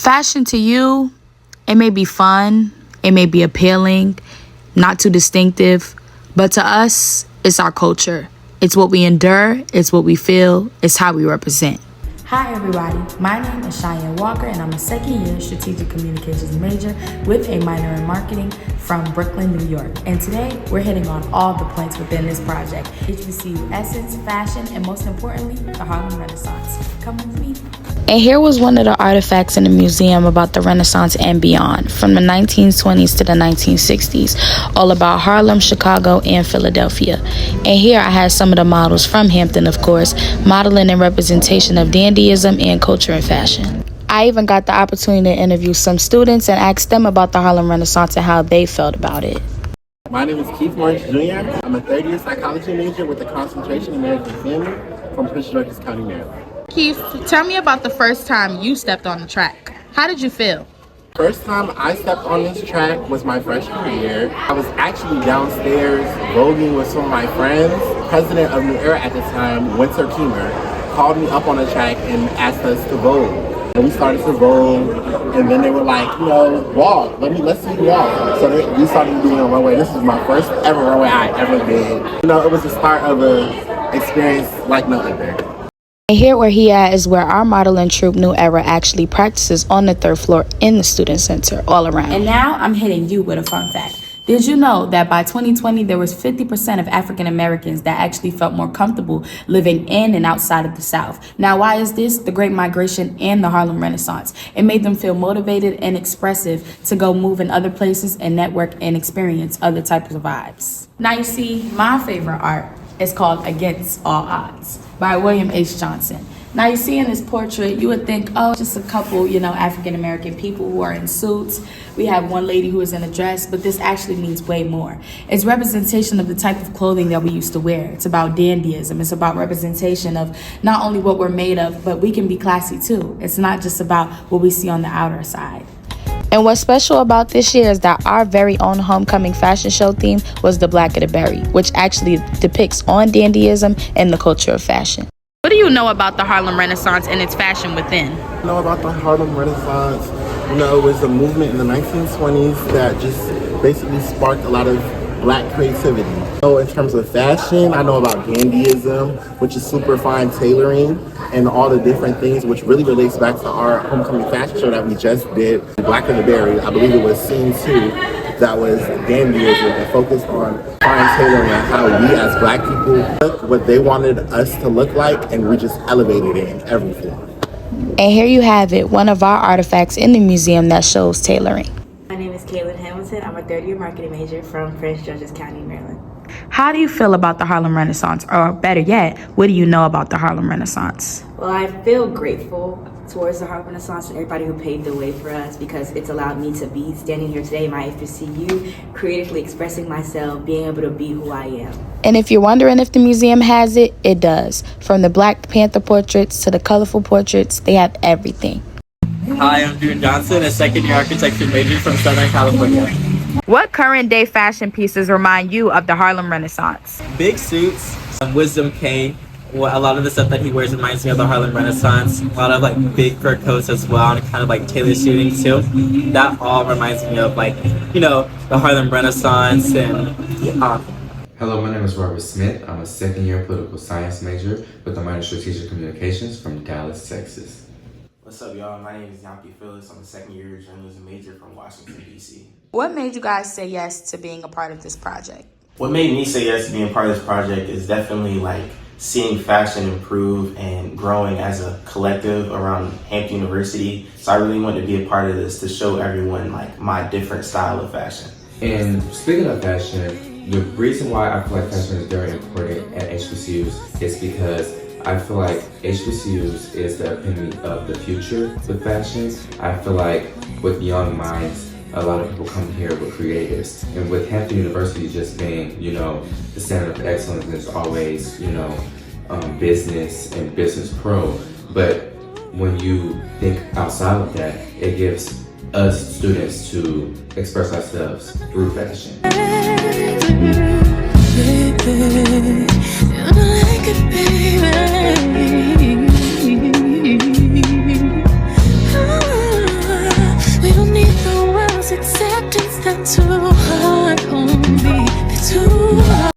Fashion to you, it may be fun, it may be appealing, not too distinctive, but to us, it's our culture. It's what we endure, it's what we feel, it's how we represent. Hi everybody, my name is Cheyenne Walker and I'm a second year strategic communications major with a minor in marketing from Brooklyn, New York. And today we're hitting on all the points within this project. HBCU essence, fashion, and most importantly, the Harlem Renaissance. Come with me. And here was one of the artifacts in the museum about the Renaissance and beyond, from the 1920s to the 1960s, all about Harlem, Chicago, and Philadelphia. And here I had some of the models from Hampton, of course, modeling and representation of dandyism and culture and fashion. I even got the opportunity to interview some students and ask them about the Harlem Renaissance and how they felt about it. My name is Keith Morris Jr. I'm a third-year psychology major with a concentration in marriage and family from Prince George's County, Maryland. Keith, tell me about the first time you stepped on the track. How did you feel? First time I stepped on this track was my freshman year. I was actually downstairs voguing with some of my friends. President of New Era at the time, Winter Keemer, called me up on the track and asked us to vogue. And we started to vogue, and then they were like, walk. Let's see you walk. So we started doing a runway. This is my first ever runway I ever did. It was the start of an experience like no other. And here where he at is where our modeling troupe New Era actually practices on the third floor in the student center all around. And now I'm hitting you with a fun fact. Did you know that by 2020, there was 50% of African Americans that actually felt more comfortable living in and outside of the South? Now, why is this? The Great Migration and the Harlem Renaissance. It made them feel motivated and expressive to go move in other places and network and experience other types of vibes. Now, you see, my favorite art is called Against All Odds by William H. Johnson. Now you see in this portrait, you would think, just a couple, African-American people who are in suits. We have one lady who is in a dress, but this actually means way more. It's representation of the type of clothing that we used to wear. It's about dandyism. It's about representation of not only what we're made of, but we can be classy too. It's not just about what we see on the outer side. And what's special about this year is that our very own homecoming fashion show theme was the Black of the Berry, which actually depicts on dandyism and the culture of fashion. What do you know about the Harlem Renaissance and its fashion within? I know about the Harlem Renaissance. It was a movement in the 1920s that just basically sparked a lot of Black creativity. In terms of fashion, I know about dandyism, which is super fine tailoring, and all the different things, which really relates back to our homecoming fashion show that we just did, Black of the Berry. I believe it was scene 2, that was dandyism and focused on fine tailoring and how we as Black people look what they wanted us to look like, and we just elevated it in every form. And here you have it, one of our artifacts in the museum that shows tailoring. My name is Caitlin Hamilton. I'm a third-year marketing major from Prince George's County, Maryland. How do you feel about the Harlem Renaissance? Or better yet, what do you know about the Harlem Renaissance? Well, I feel grateful towards the Harlem Renaissance and everybody who paved the way for us, because it's allowed me to be standing here today in my HBCU, creatively expressing myself, being able to be who I am. And if you're wondering if the museum has it, it does. From the Black Panther portraits to the colorful portraits, they have everything. Hi, I'm June Johnson, a second-year architecture major from Southern California. What current-day fashion pieces remind you of the Harlem Renaissance? Big suits, some wisdom cane. A lot of the stuff that he wears reminds me of the Harlem Renaissance. A lot of big fur coats as well, and kind of tailor suiting too. That all reminds me of the Harlem Renaissance and Hello, my name is Robert Smith. I'm a second-year political science major with a minor in strategic communications from Dallas, Texas. What's up, y'all? My name is Yampi Phillips. I'm a second-year journalism major from Washington, D.C. What made you guys say yes to being a part of this project? What made me say yes to being part of this project is definitely seeing fashion improve and growing as a collective around Hampton University. So I really wanted to be a part of this to show everyone my different style of fashion. And speaking of fashion, the reason why I feel like fashion is very important at HBCUs is because I feel like HBCUs is the epitome of the future with fashion. I feel like with young minds, a lot of people come here with creatives. And with Hampton University just being, the center of excellence is always, business and business pro. But when you think outside of that, it gives us students to express ourselves through fashion. that too hard?